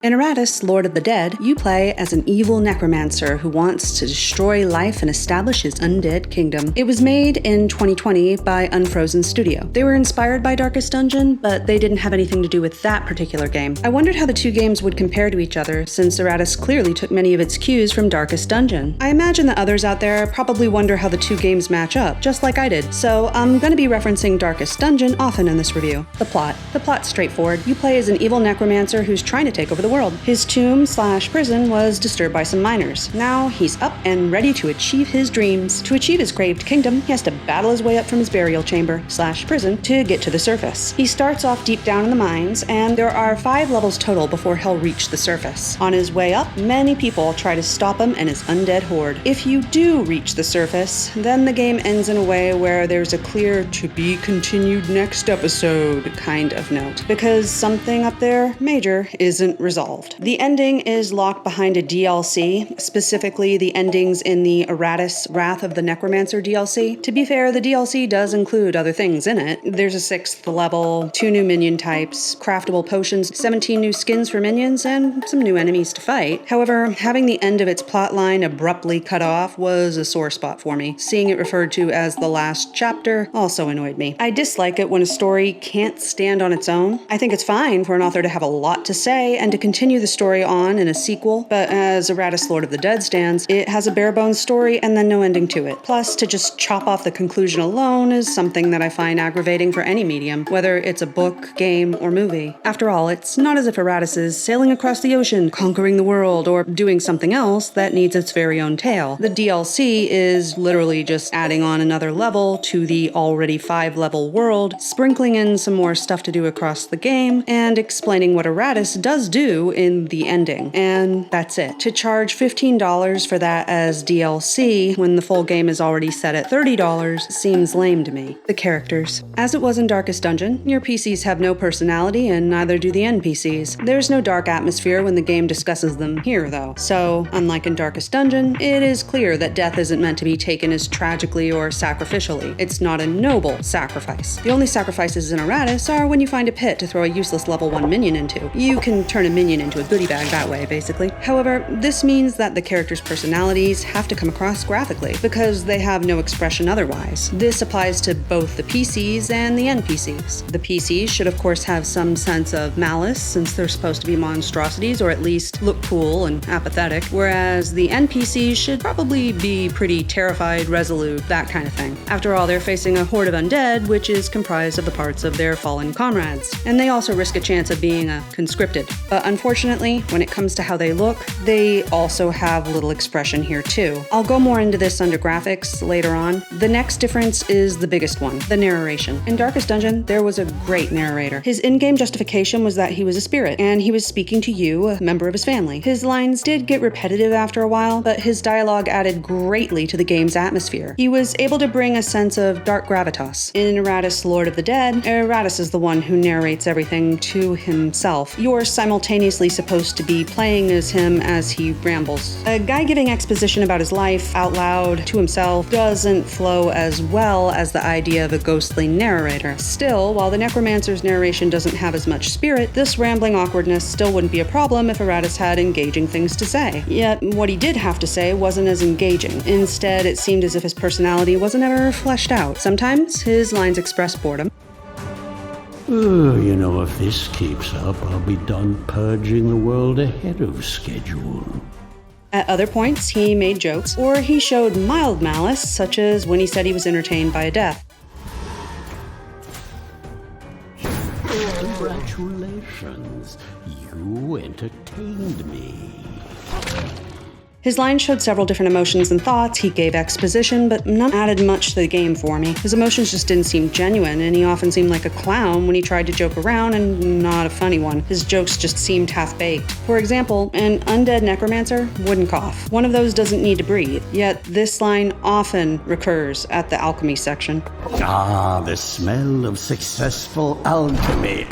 In Iratus, Lord of the Dead, you play as an evil necromancer who wants to destroy life and establish his undead kingdom. It was made in 2020 by Unfrozen Studio. They were inspired by Darkest Dungeon, but they didn't have anything to do with that particular game. I wondered how the two games would compare to each other, since Iratus clearly took many of its cues from Darkest Dungeon. I imagine that others out there probably wonder how the two games match up, just like I did, so I'm gonna be referencing Darkest Dungeon often in this review. The plot's straightforward. You play as an evil necromancer who's trying to take over the world. His tomb/prison was disturbed by some miners. Now he's up and ready to achieve his dreams. To achieve his craved kingdom, he has to battle his way up from his burial chamber/prison to get to the surface. He starts off deep down in the mines, and there are 5 levels total before he'll reach the surface. On his way up, many people try to stop him and his undead horde. If you do reach the surface, then the game ends in a way where there's a clear "to be continued next episode" kind of note, because something up there major isn't resolved. The ending is locked behind a DLC, specifically the endings in the Iratus Wrath of the Necromancer DLC. To be fair, the DLC does include other things in it. There's a 6th level, 2 new minion types, craftable potions, 17 new skins for minions, and some new enemies to fight. However, having the end of its plotline abruptly cut off was a sore spot for me. Seeing it referred to as the last chapter also annoyed me. I dislike it when a story can't stand on its own. I think it's fine for an author to have a lot to say and to continue the story on in a sequel, but as Iratus Lord of the Dead stands, it has a bare-bones story and then no ending to it. Plus, to just chop off the conclusion alone is something that I find aggravating for any medium, whether it's a book, game, or movie. After all, it's not as if Iratus is sailing across the ocean, conquering the world, or doing something else that needs its very own tale. The DLC is literally just adding on another level to the already 5-level world, sprinkling in some more stuff to do across the game, and explaining what Iratus does do in the ending. And that's it. To charge $15 for that as DLC when the full game is already set at $30 seems lame to me. The characters. As it was in Darkest Dungeon, your PCs have no personality and neither do the NPCs. There's no dark atmosphere when the game discusses them here, though. So, unlike in Darkest Dungeon, it is clear that death isn't meant to be taken as tragically or sacrificially. It's not a noble sacrifice. The only sacrifices in Iratus are when you find a pit to throw a useless level 1 minion into. You can turn a minion into a goodie bag that way, basically. However, this means that the characters' personalities have to come across graphically, because they have no expression otherwise. This applies to both the PCs and the NPCs. The PCs should of course have some sense of malice, since they're supposed to be monstrosities, or at least look cool and apathetic, whereas the NPCs should probably be pretty terrified, resolute, that kind of thing. After all, they're facing a horde of undead, which is comprised of the parts of their fallen comrades, and they also risk a chance of being conscripted. But unfortunately, when it comes to how they look, they also have little expression here too. I'll go more into this under graphics later on. The next difference is the biggest one, the narration. In Darkest Dungeon, there was a great narrator. His in-game justification was that he was a spirit, and he was speaking to you, a member of his family. His lines did get repetitive after a while, but his dialogue added greatly to the game's atmosphere. He was able to bring a sense of dark gravitas. In Iratus Lord of the Dead, Iratus is the one who narrates everything to himself. You're simultaneously supposed to be playing as him as he rambles. A guy giving exposition about his life out loud to himself doesn't flow as well as the idea of a ghostly narrator. Still, while the necromancer's narration doesn't have as much spirit, this rambling awkwardness still wouldn't be a problem if Iratus had engaging things to say. Yet, what he did have to say wasn't as engaging. Instead, it seemed as if his personality wasn't ever fleshed out. Sometimes, his lines express boredom. You know, if this keeps up, I'll be done purging the world ahead of schedule. At other points, he made jokes, or he showed mild malice, such as when he said he was entertained by a death. Congratulations, you entertained me. His lines showed several different emotions and thoughts, he gave exposition, but none added much to the game for me. His emotions just didn't seem genuine, and he often seemed like a clown when he tried to joke around, and not a funny one. His jokes just seemed half-baked. For example, an undead necromancer wouldn't cough. One of those doesn't need to breathe, yet this line often recurs at the alchemy section. Ah, the smell of successful alchemy.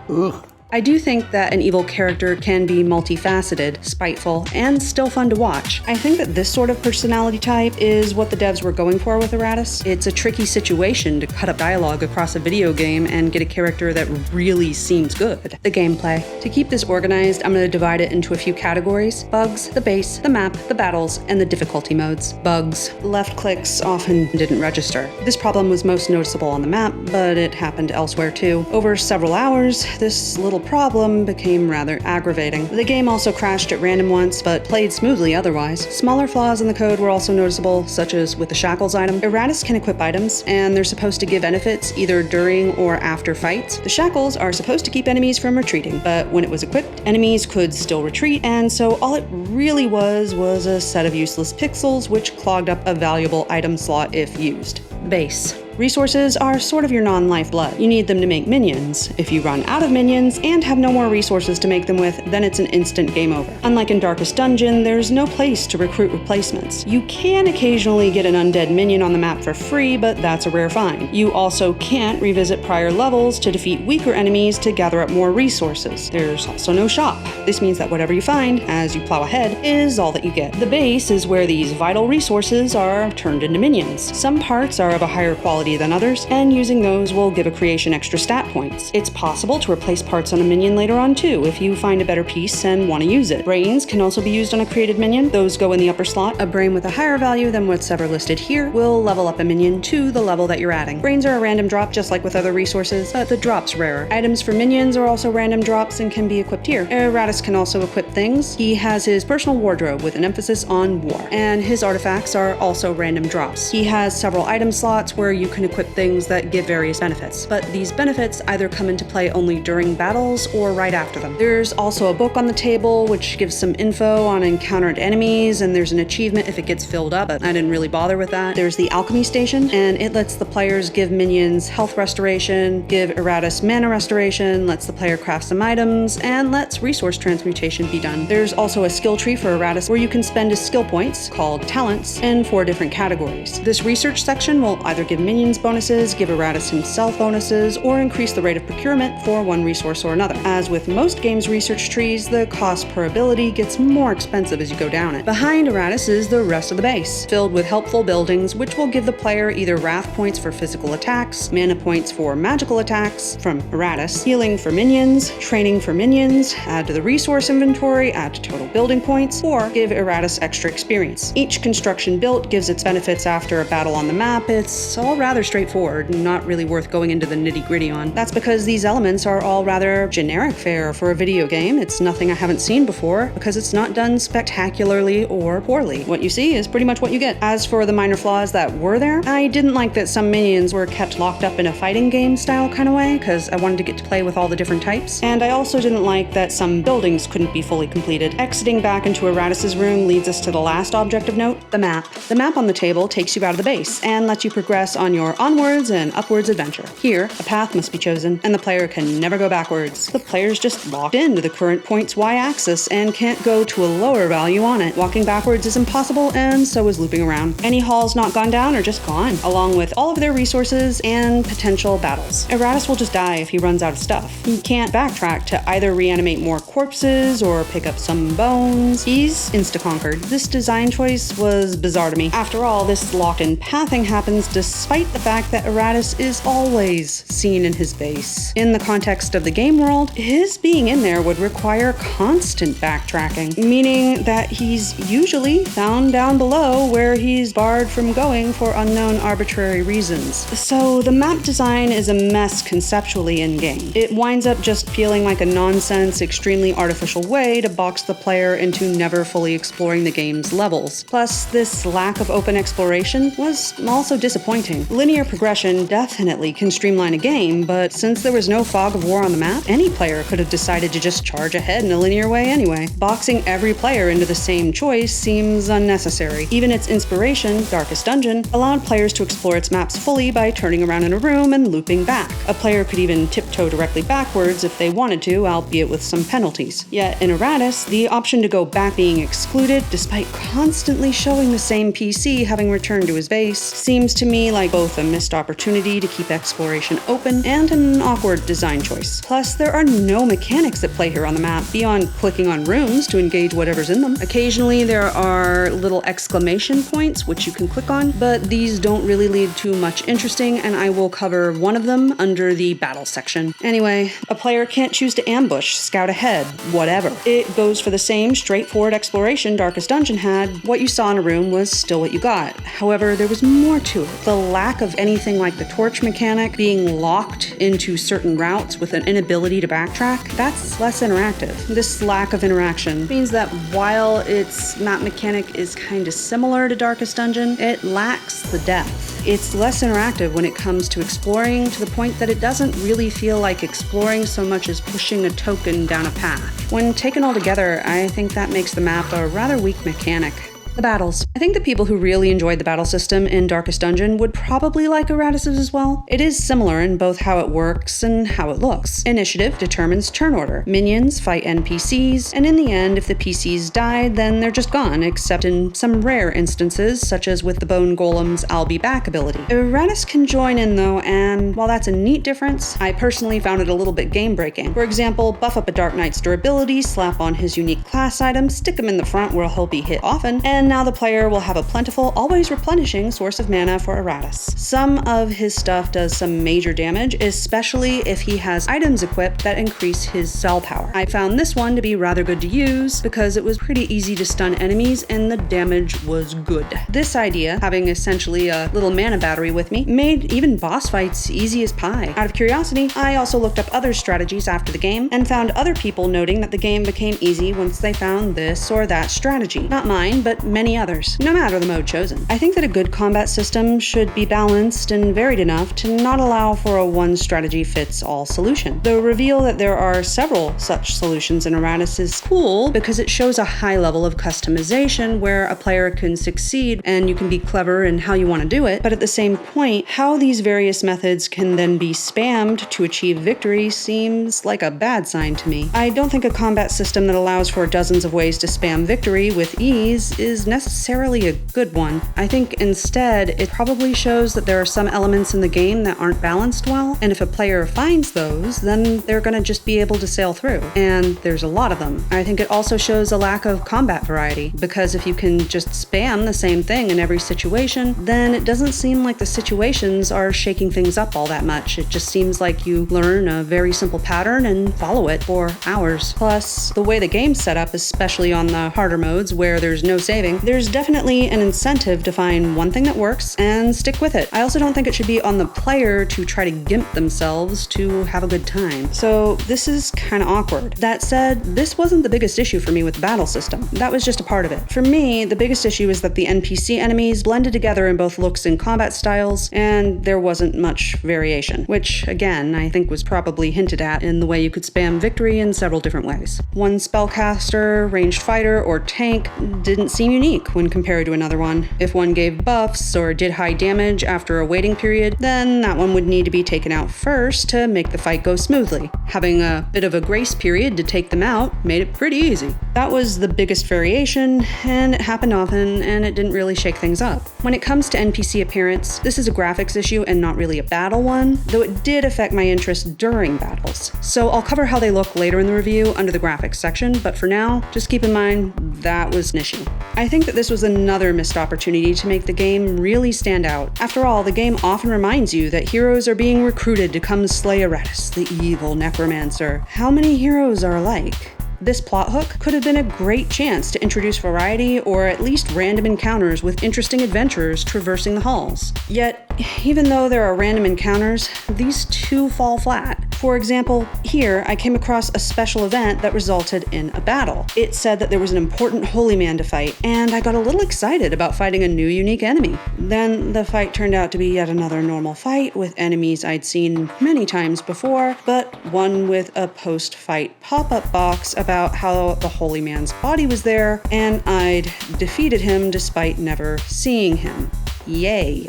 Ugh. I do think that an evil character can be multifaceted, spiteful, and still fun to watch. I think that this sort of personality type is what the devs were going for with Iratus. It's a tricky situation to cut up dialogue across a video game and get a character that really seems good. The gameplay. To keep this organized, I'm going to divide it into a few categories: bugs, the base, the map, the battles, and the difficulty modes. Bugs. Left clicks often didn't register. This problem was most noticeable on the map, but it happened elsewhere too. Over several hours, this little problem became rather aggravating. The game also crashed at random once, but played smoothly otherwise. Smaller flaws in the code were also noticeable, such as with the shackles item. Iratus can equip items, and they're supposed to give benefits either during or after fights. The shackles are supposed to keep enemies from retreating, but when it was equipped, enemies could still retreat, and so all it really was a set of useless pixels which clogged up a valuable item slot if used. Base. Resources are sort of your non-lifeblood. You need them to make minions. If you run out of minions and have no more resources to make them with, then it's an instant game over. Unlike in Darkest Dungeon, there's no place to recruit replacements. You can occasionally get an undead minion on the map for free, but that's a rare find. You also can't revisit prior levels to defeat weaker enemies to gather up more resources. There's also no shop. This means that whatever you find as you plow ahead is all that you get. The base is where these vital resources are turned into minions. Some parts are of a higher quality than others, and using those will give a creation extra stat points. It's possible to replace parts on a minion later on too, if you find a better piece and want to use it. Brains can also be used on a created minion. Those go in the upper slot. A brain with a higher value than what's ever listed here will level up a minion to the level that you're adding. Brains are a random drop just like with other resources, but the drop's rarer. Items for minions are also random drops and can be equipped here. Iratus can also equip things. He has his personal wardrobe with an emphasis on war, and his artifacts are also random drops. He has several item slots where you can equip things that give various benefits, but these benefits either come into play only during battles or right after them. There's also a book on the table which gives some info on encountered enemies, and there's an achievement if it gets filled up, but I didn't really bother with that. There's the alchemy station, and it lets the players give minions health restoration, give Iratus mana restoration, lets the player craft some items, and lets resource transmutation be done. There's also a skill tree for Iratus where you can spend his skill points, called talents, in 4 different categories. This research section will either give minions bonuses, give Iratus himself bonuses, or increase the rate of procurement for one resource or another. As with most games' research trees, the cost per ability gets more expensive as you go down it. Behind Iratus is the rest of the base, filled with helpful buildings which will give the player either wrath points for physical attacks, mana points for magical attacks from Iratus, healing for minions, training for minions, add to the resource inventory, add to total building points, or give Iratus extra experience. Each construction built gives its benefits after a battle on the map. It's all rather straightforward, not really worth going into the nitty-gritty on. That's because these elements are all rather generic fare for a video game. It's nothing I haven't seen before because it's not done spectacularly or poorly. What you see is pretty much what you get. As for the minor flaws that were there, I didn't like that some minions were kept locked up in a fighting game style kind of way because I wanted to get to play with all the different types. And I also didn't like that some buildings couldn't be fully completed. Exiting back into Iratus' room leads us to the last object of note, the map. The map on the table takes you out of the base and lets you progress on your onwards and upwards adventure. Here, a path must be chosen, and the player can never go backwards. The player's just locked into the current point's y-axis and can't go to a lower value on it. Walking backwards is impossible, and so is looping around. Any halls not gone down are just gone, along with all of their resources and potential battles. Iratus will just die if he runs out of stuff. He can't backtrack to either reanimate more corpses or pick up some bones. He's insta-conquered. This design choice was bizarre to me. After all, this locked-in pathing happens despite the fact that Iratus is always seen in his base. In the context of the game world, his being in there would require constant backtracking, meaning that he's usually found down below where he's barred from going for unknown arbitrary reasons. So the map design is a mess conceptually in-game. It winds up just feeling like a nonsense, extremely artificial way to box the player into never fully exploring the game's levels. Plus, this lack of open exploration was also disappointing. Linear progression definitely can streamline a game, but since there was no fog of war on the map, any player could have decided to just charge ahead in a linear way anyway. Boxing every player into the same choice seems unnecessary. Even its inspiration, Darkest Dungeon, allowed players to explore its maps fully by turning around in a room and looping back. A player could even tiptoe directly backwards if they wanted to, albeit with some penalties. Yet in Iratus, the option to go back being excluded, despite constantly showing the same PC having returned to his base, seems to me like both both a missed opportunity to keep exploration open and an awkward design choice. Plus, there are no mechanics at play here on the map beyond clicking on rooms to engage whatever's in them. Occasionally, there are little exclamation points which you can click on, but these don't really lead to much interesting, and I will cover one of them under the battle section. Anyway, a player can't choose to ambush, scout ahead, whatever. It goes for the same straightforward exploration Darkest Dungeon had. What you saw in a room was still what you got. However, there was more to it. The lack of anything like the torch mechanic, being locked into certain routes with an inability to backtrack, that's less interactive. This lack of interaction means that while its map mechanic is kind of similar to Darkest Dungeon, it lacks the depth. It's less interactive when it comes to exploring, to the point that it doesn't really feel like exploring so much as pushing a token down a path. When taken all together, I think that makes the map a rather weak mechanic. The battles. I think the people who really enjoyed the battle system in Darkest Dungeon would probably like Iratus' as well. It is similar in both how it works and how it looks. Initiative determines turn order. Minions fight NPCs, and in the end, if the PCs died, then they're just gone, except in some rare instances, such as with the Bone Golem's I'll be back ability. Iratus can join in though, and while that's a neat difference, I personally found it a little bit game-breaking. For example, buff up a Dark Knight's durability, slap on his unique class item, stick him in the front where he'll be hit often, and now the player will have a plentiful, always replenishing source of mana for Iratus. Some of his stuff does some major damage, especially if he has items equipped that increase his spell power. I found this one to be rather good to use because it was pretty easy to stun enemies and the damage was good. This idea, having essentially a little mana battery with me, made even boss fights easy as pie. Out of curiosity, I also looked up other strategies after the game and found other people noting that the game became easy once they found this or that strategy. Not mine, but many others, no matter the mode chosen. I think that a good combat system should be balanced and varied enough to not allow for a one-strategy-fits-all solution. The reveal that there are several such solutions in Iratus is cool because it shows a high level of customization where a player can succeed and you can be clever in how you want to do it, but at the same point, how these various methods can then be spammed to achieve victory seems like a bad sign to me. I don't think a combat system that allows for dozens of ways to spam victory with ease is necessarily a good one. I think instead, it probably shows that there are some elements in the game that aren't balanced well, and if a player finds those, then they're gonna just be able to sail through. And there's a lot of them. I think it also shows a lack of combat variety, because if you can just spam the same thing in every situation, then it doesn't seem like the situations are shaking things up all that much. It just seems like you learn a very simple pattern and follow it for hours. Plus, the way the game's set up, especially on the harder modes where there's no saving, there's definitely an incentive to find one thing that works and stick with it. I also don't think it should be on the player to try to gimp themselves to have a good time. So this is kind of awkward. That said, this wasn't the biggest issue for me with the battle system. That was just a part of it. For me, the biggest issue is that the NPC enemies blended together in both looks and combat styles, and there wasn't much variation, which again, I think was probably hinted at in the way you could spam victory in several different ways. One spellcaster, ranged fighter, or tank didn't seem unique when compared to another one. If one gave buffs or did high damage after a waiting period, then that one would need to be taken out first to make the fight go smoothly. Having a bit of a grace period to take them out made it pretty easy. That was the biggest variation, and it happened often, and it didn't really shake things up. When it comes to NPC appearance, this is a graphics issue and not really a battle one, though it did affect my interest during battles. So I'll cover how they look later in the review under the graphics section, but for now, just keep in mind that was an issue. I think that this was another missed opportunity to make the game really stand out. After all, the game often reminds you that heroes are being recruited to come slay Iratus, the evil necromancer. How many heroes are alike? This plot hook could have been a great chance to introduce variety or at least random encounters with interesting adventurers traversing the halls. Yet, even though there are random encounters, these two fall flat. For example, here I came across a special event that resulted in a battle. It said that there was an important holy man to fight, and I got a little excited about fighting a new unique enemy. Then the fight turned out to be yet another normal fight with enemies I'd seen many times before, but one with a post-fight pop-up box about how the holy man's body was there, and I'd defeated him despite never seeing him. Yay.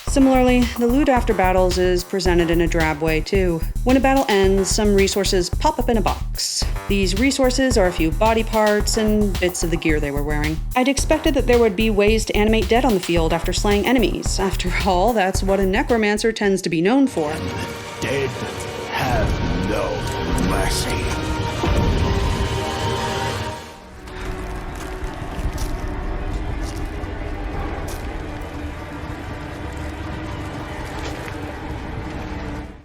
Similarly, the loot after battles is presented in a drab way too. When a battle ends, some resources pop up in a box. These resources are a few body parts and bits of the gear they were wearing. I'd expected that there would be ways to animate dead on the field after slaying enemies. After all, that's what a necromancer tends to be known for. And the dead have no mercy.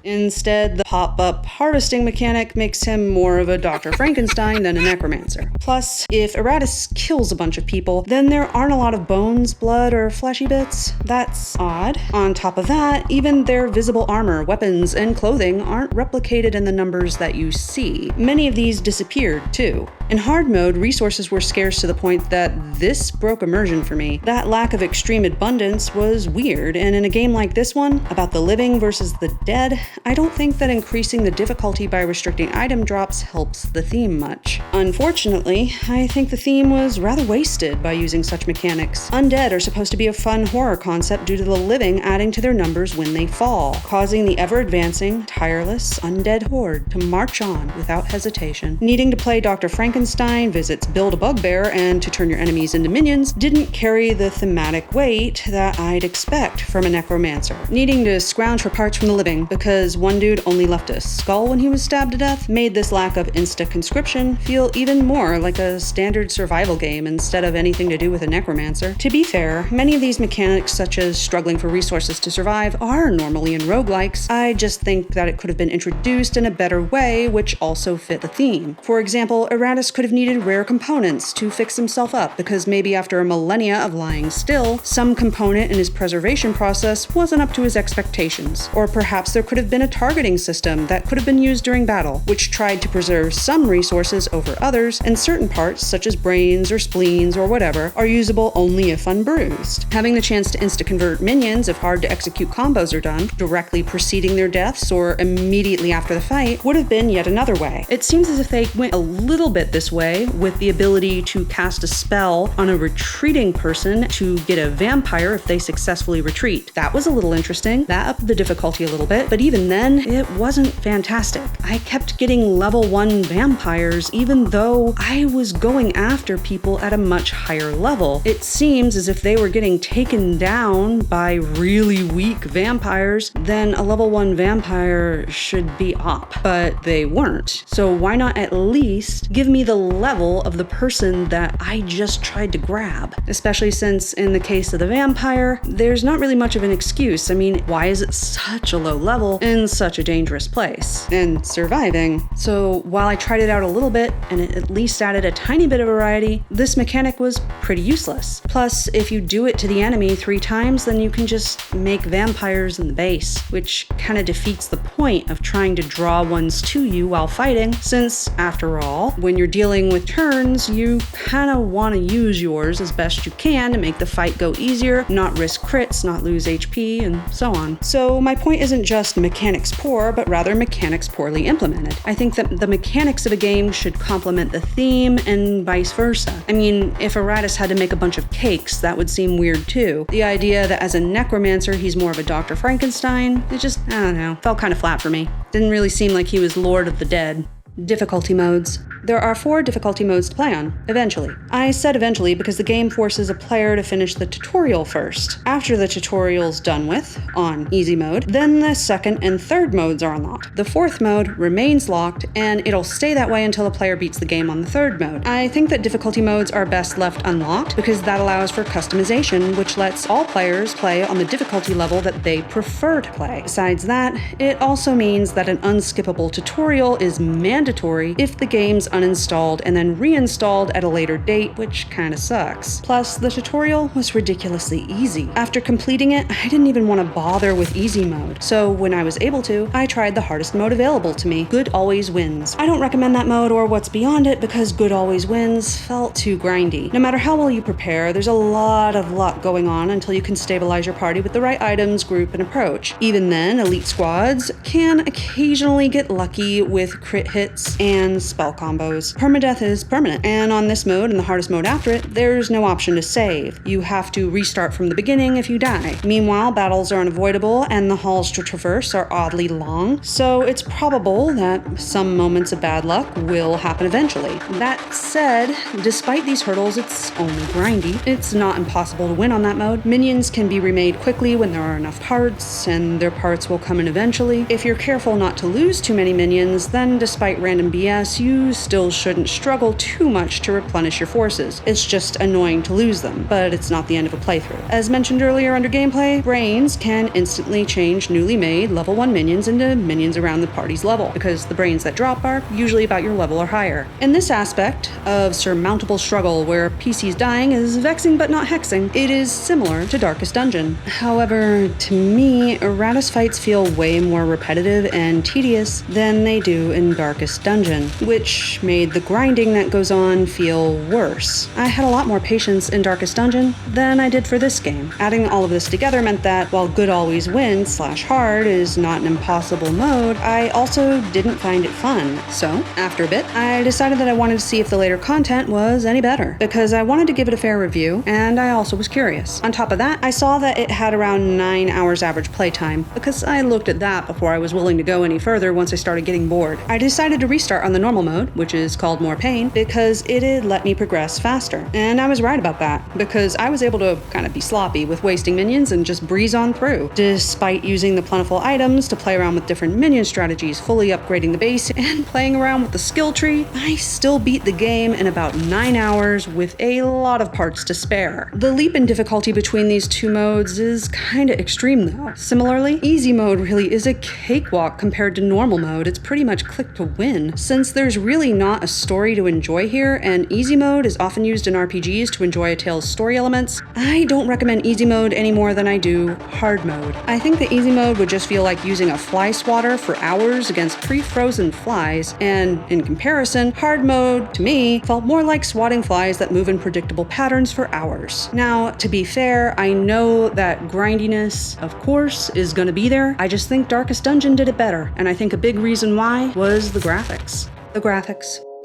Instead, the pop-up harvesting mechanic makes him more of a Dr. Frankenstein than a necromancer. Plus, if Iratus kills a bunch of people, then there aren't a lot of bones, blood, or fleshy bits. That's odd. On top of that, even their visible armor, weapons, and clothing aren't replicated in the numbers that you see. Many of these disappeared, too. In hard mode, resources were scarce to the point that this broke immersion for me. That lack of extreme abundance was weird, and in a game like this one, about the living versus the dead, I don't think that increasing the difficulty by restricting item drops helps the theme much. Unfortunately, I think the theme was rather wasted by using such mechanics. Undead are supposed to be a fun horror concept due to the living adding to their numbers when they fall, causing the ever-advancing, tireless, undead horde to march on without hesitation. Needing to play Dr. Frankenstein visits Build a Bugbear and to turn your enemies into minions didn't carry the thematic weight that I'd expect from a necromancer. Needing to scrounge for parts from the living because one dude only left a skull when he was stabbed to death made this lack of insta-conscription feel even more like a standard survival game instead of anything to do with a necromancer. To be fair, many of these mechanics, such as struggling for resources to survive, are normally in roguelikes. I just think that it could have been introduced in a better way, which also fit the theme. For example, Iratus could have needed rare components to fix himself up because maybe after a millennia of lying still, some component in his preservation process wasn't up to his expectations. Or perhaps there could have been a targeting system that could have been used during battle, which tried to preserve some resources over others, and certain parts, such as brains or spleens or whatever, are usable only if unbruised. Having the chance to insta-convert minions if hard to execute combos are done, directly preceding their deaths or immediately after the fight, would have been yet another way. It seems as if they went a little bit this way with the ability to cast a spell on a retreating person to get a vampire if they successfully retreat. That was a little interesting. That upped the difficulty a little bit, but even then, it wasn't fantastic. I kept getting level 1 vampires even though I was going after people at a much higher level. It seems as if they were getting taken down by really weak vampires, then a level 1 vampire should be op, but they weren't. So why not at least give me the level of the person that I just tried to grab? Especially since in the case of the vampire, there's not really much of an excuse. I mean, why is it such a low level in such a dangerous place and surviving? So while I tried it out a little bit and it at least added a tiny bit of variety, this mechanic was pretty useless. Plus, if you do it to the enemy 3 times, then you can just make vampires in the base, which kind of defeats the point of trying to draw ones to you while fighting, since after all, when you're dealing with turns, you kind of want to use yours as best you can to make the fight go easier, not risk crits, not lose HP, and so on. So my point isn't just mechanics poor, but rather mechanics poorly implemented. I think that the mechanics of a game should complement the theme and vice versa. I mean, if Iratus had to make a bunch of cakes, that would seem weird too. The idea that as a necromancer he's more of a Dr. Frankenstein, it just, I don't know, fell kind of flat for me. Didn't really seem like he was Lord of the Dead. Difficulty modes. There are 4 difficulty modes to play on, eventually. I said eventually because the game forces a player to finish the tutorial first. After the tutorial's done with, on easy mode, then the 2nd and 3rd modes are unlocked. The 4th mode remains locked, and it'll stay that way until the player beats the game on the 3rd mode. I think that difficulty modes are best left unlocked because that allows for customization, which lets all players play on the difficulty level that they prefer to play. Besides that, it also means that an unskippable tutorial is mandatory if the game's uninstalled and then reinstalled at a later date, which kinda sucks. Plus, the tutorial was ridiculously easy. After completing it, I didn't even want to bother with easy mode. So when I was able to, I tried the hardest mode available to me. Good always wins. I don't recommend that mode or what's beyond it because good always wins felt too grindy. No matter how well you prepare, there's a lot of luck going on until you can stabilize your party with the right items, group, and approach. Even then, elite squads can occasionally get lucky with crit hits hits, and spell combos. Permadeath is permanent, and on this mode and the hardest mode after it, there's no option to save. You have to restart from the beginning if you die. Meanwhile, battles are unavoidable and the halls to traverse are oddly long, so it's probable that some moments of bad luck will happen eventually. That said, despite these hurdles, it's only grindy. It's not impossible to win on that mode. Minions can be remade quickly when there are enough parts, and their parts will come in eventually. If you're careful not to lose too many minions, then despite random BS, you still shouldn't struggle too much to replenish your forces. It's just annoying to lose them, but it's not the end of a playthrough. As mentioned earlier under gameplay, brains can instantly change newly made level 1 minions into minions around the party's level, because the brains that drop are usually about your level or higher. In this aspect of surmountable struggle where PC's dying is vexing but not hexing, it is similar to Darkest Dungeon. However, to me, Iratus fights feel way more repetitive and tedious than they do in Darkest Dungeon, which made the grinding that goes on feel worse. I had a lot more patience in Darkest Dungeon than I did for this game. Adding all of this together meant that while good always wins / hard is not an impossible mode, I also didn't find it fun. So, after a bit, I decided that I wanted to see if the later content was any better, because I wanted to give it a fair review, and I also was curious. On top of that, I saw that it had around 9 hours average playtime, because I looked at that before I was willing to go any further once I started getting bored. I decided to restart on the normal mode, which is called More Pain, because it'd let me progress faster. And I was right about that, because I was able to kind of be sloppy with wasting minions and just breeze on through. Despite using the plentiful items to play around with different minion strategies, fully upgrading the base, and playing around with the skill tree, I still beat the game in about 9 hours with a lot of parts to spare. The leap in difficulty between these two modes is kinda extreme though. Similarly, easy mode really is a cakewalk compared to normal mode. It's pretty much click to win. Since there's really not a story to enjoy here, and easy mode is often used in RPGs to enjoy a tale's story elements, I don't recommend easy mode any more than I do hard mode. I think the easy mode would just feel like using a fly swatter for hours against pre-frozen flies, and in comparison, hard mode, to me, felt more like swatting flies that move in predictable patterns for hours. Now, to be fair, I know that grindiness, of course, is gonna be there. I just think Darkest Dungeon did it better, and I think a big reason why was the graphics.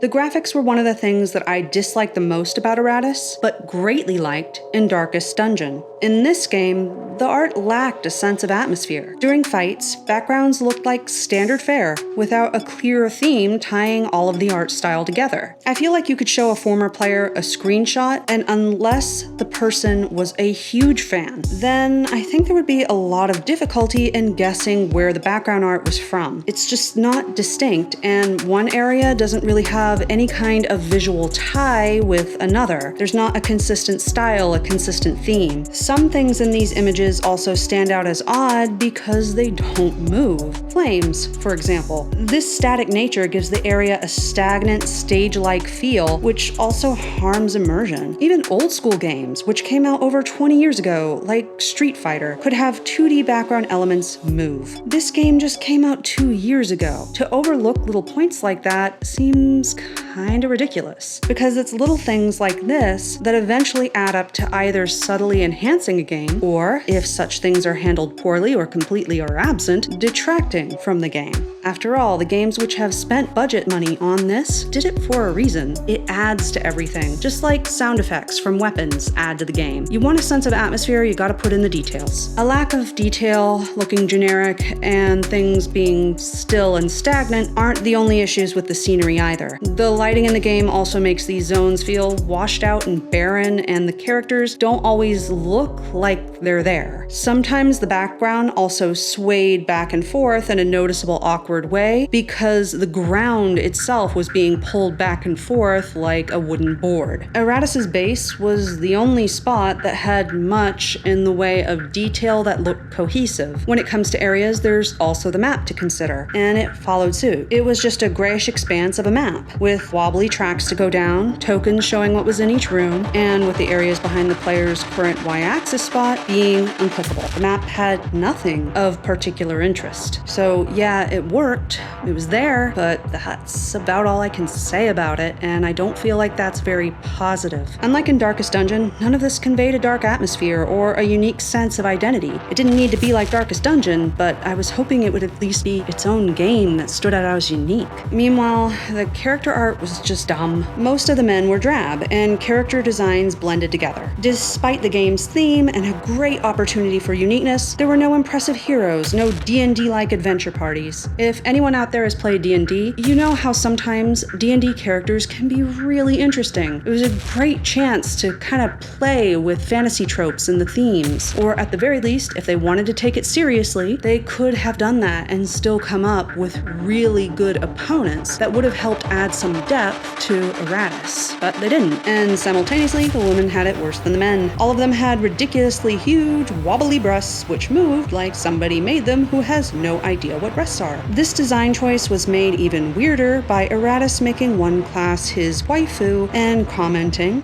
The graphics were one of the things that I disliked the most about Iratus, but greatly liked in Darkest Dungeon. In this game, the art lacked a sense of atmosphere. During fights, backgrounds looked like standard fare, without a clear theme tying all of the art style together. I feel like you could show a former player a screenshot, and unless the person was a huge fan, then I think there would be a lot of difficulty in guessing where the background art was from. It's just not distinct, and one area doesn't really have any kind of visual tie with another. There's not a consistent style, a consistent theme. Some things in these images also stand out as odd because they don't move. Flames, for example. This static nature gives the area a stagnant, stage-like feel, which also harms immersion. Even old school games, which came out over 20 years ago, like Street Fighter, could have 2D background elements move. This game just came out 2 years ago. To overlook little points like that seems kinda ridiculous, because it's little things like this that eventually add up to either subtly enhancing a game, or, if such things are handled poorly or completely are absent, detracting from the game. After all, the games which have spent budget money on this did it for a reason. It adds to everything, just like sound effects from weapons add to the game. You want a sense of atmosphere, you gotta put in the details. A lack of detail, looking generic, and things being still and stagnant aren't the only issues with the scenery either. The lighting in the game also makes these zones feel washed out and barren, and the characters don't always look like they're there. Sometimes the background also swayed back and forth in a noticeable awkward way because the ground itself was being pulled back and forth like a wooden board. Iratus's base was the only spot that had much in the way of detail that looked cohesive. When it comes to areas, there's also the map to consider, and it followed suit. It was just a grayish expanse of a map, with with wobbly tracks to go down, tokens showing what was in each room, and with the areas behind the player's current y-axis spot being unclickable. The map had nothing of particular interest. So yeah, it worked, it was there, but that's about all I can say about it, and I don't feel like that's very positive. Unlike in Darkest Dungeon, none of this conveyed a dark atmosphere or a unique sense of identity. It didn't need to be like Darkest Dungeon, but I was hoping it would at least be its own game that stood out as unique. Meanwhile, the character art was just dumb. Most of the men were drab, and character designs blended together. Despite the game's theme and a great opportunity for uniqueness, there were no impressive heroes, no D&D-like adventure parties. If anyone out there has played D&D, you know how sometimes D&D characters can be really interesting. It was a great chance to kind of play with fantasy tropes and the themes, or at the very least, if they wanted to take it seriously, they could have done that and still come up with really good opponents that would have helped add some depth to Iratus. But they didn't, and simultaneously, the women had it worse than the men. All of them had ridiculously huge, wobbly breasts, which moved like somebody made them who has no idea what breasts are. This design choice was made even weirder by Iratus making one class his waifu and commenting,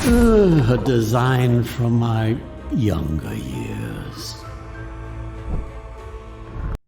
A design from my younger years.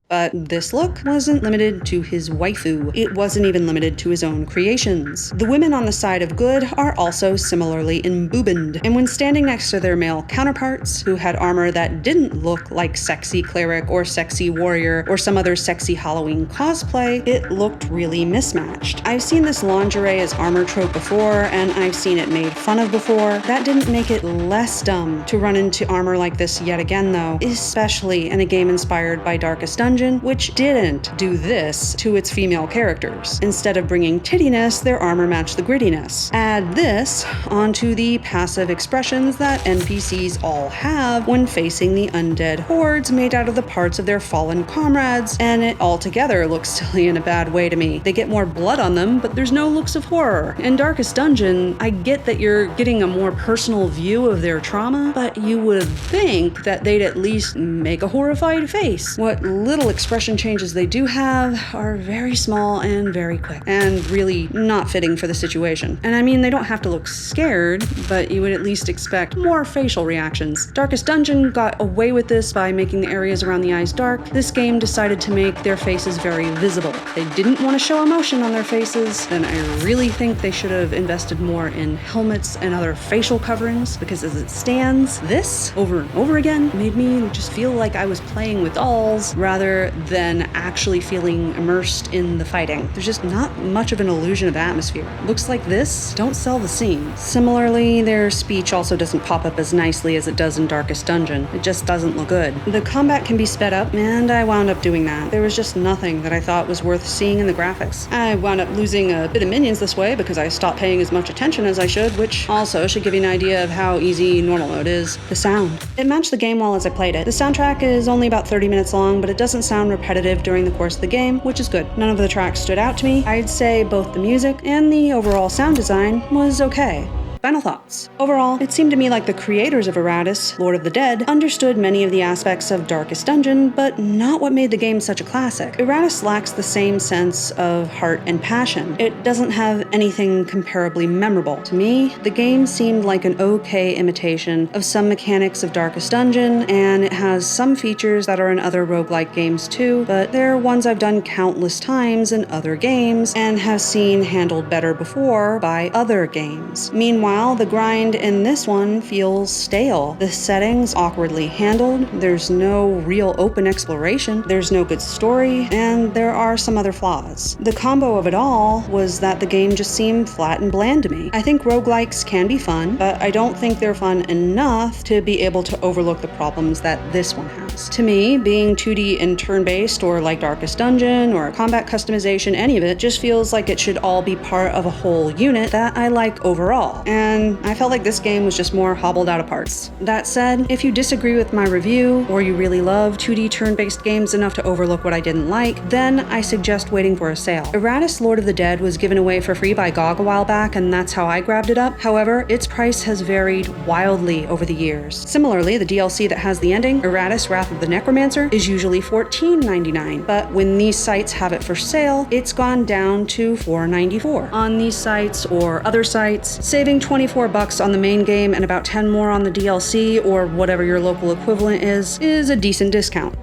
But this look wasn't limited to his waifu. It wasn't even limited to his own creations. The women on the side of good are also similarly emboobened, and when standing next to their male counterparts, who had armor that didn't look like sexy cleric or sexy warrior or some other sexy Halloween cosplay, it looked really mismatched. I've seen this lingerie as armor trope before, and I've seen it made fun of before. That didn't make it less dumb to run into armor like this yet again though, especially in a game inspired by Darkest Dungeon, which didn't do this to its female characters. Instead of bringing tittiness, their armor matched the grittiness. Add this onto the passive expressions that NPCs all have when facing the undead hordes made out of the parts of their fallen comrades, and it altogether looks silly in a bad way to me. They get more blood on them, but there's no looks of horror. In Darkest Dungeon, I get that you're getting a more personal view of their trauma, but you would think that they'd at least make a horrified face. What little expression changes they do have are very small and very quick, and really not fitting for the situation. And I mean, they don't have to look scared, but you would at least expect more facial reactions. Darkest Dungeon got away with this by making the areas around the eyes dark. This game decided to make their faces very visible. They didn't want to show emotion on their faces, then I really think they should have invested more in helmets and other facial coverings, because as it stands, this, over and over again, made me just feel like I was playing with dolls rather than actually feeling immersed in the fighting. There's just not much of an illusion of atmosphere. Looks like this don't sell the scene. Similarly, their speech also doesn't pop up as nicely as it does in Darkest Dungeon. It just doesn't look good. The combat can be sped up, and I wound up doing that. There was just nothing that I thought was worth seeing in the graphics. I wound up losing a bit of minions this way because I stopped paying as much attention as I should, which also should give you an idea of how easy normal mode is. The sound. It matched the game well as I played it. The soundtrack is only about 30 minutes long, but it doesn't sound repetitive during the course of the game, which is good. None of the tracks stood out to me. I'd say both the music and the overall sound design was okay. Final thoughts. Overall, it seemed to me like the creators of Iratus, Lord of the Dead, understood many of the aspects of Darkest Dungeon, but not what made the game such a classic. Iratus lacks the same sense of heart and passion. It doesn't have anything comparably memorable. To me, the game seemed like an okay imitation of some mechanics of Darkest Dungeon, and it has some features that are in other roguelike games too, but they're ones I've done countless times in other games and have seen handled better before by other games. Meanwhile, the grind in this one feels stale. The setting's awkwardly handled, there's no real open exploration, there's no good story, and there are some other flaws. The combo of it all was that the game just seemed flat and bland to me. I think roguelikes can be fun, but I don't think they're fun enough to be able to overlook the problems that this one has. To me, being 2D and turn-based, or like Darkest Dungeon, or combat customization, any of it, just feels like it should all be part of a whole unit that I like overall. And I felt like this game was just more hobbled out of parts. That said, if you disagree with my review, or you really love 2D turn-based games enough to overlook what I didn't like, then I suggest waiting for a sale. Iratus Lord of the Dead was given away for free by GOG a while back, and that's how I grabbed it up. However, its price has varied wildly over the years. Similarly, the DLC that has the ending, Iratus Wrath Wrath of the Necromancer is usually $14.99, but when these sites have it for sale, it's gone down to $4.94. On these sites or other sites, saving $24 on the main game and about 10 more on the DLC or whatever your local equivalent is a decent discount.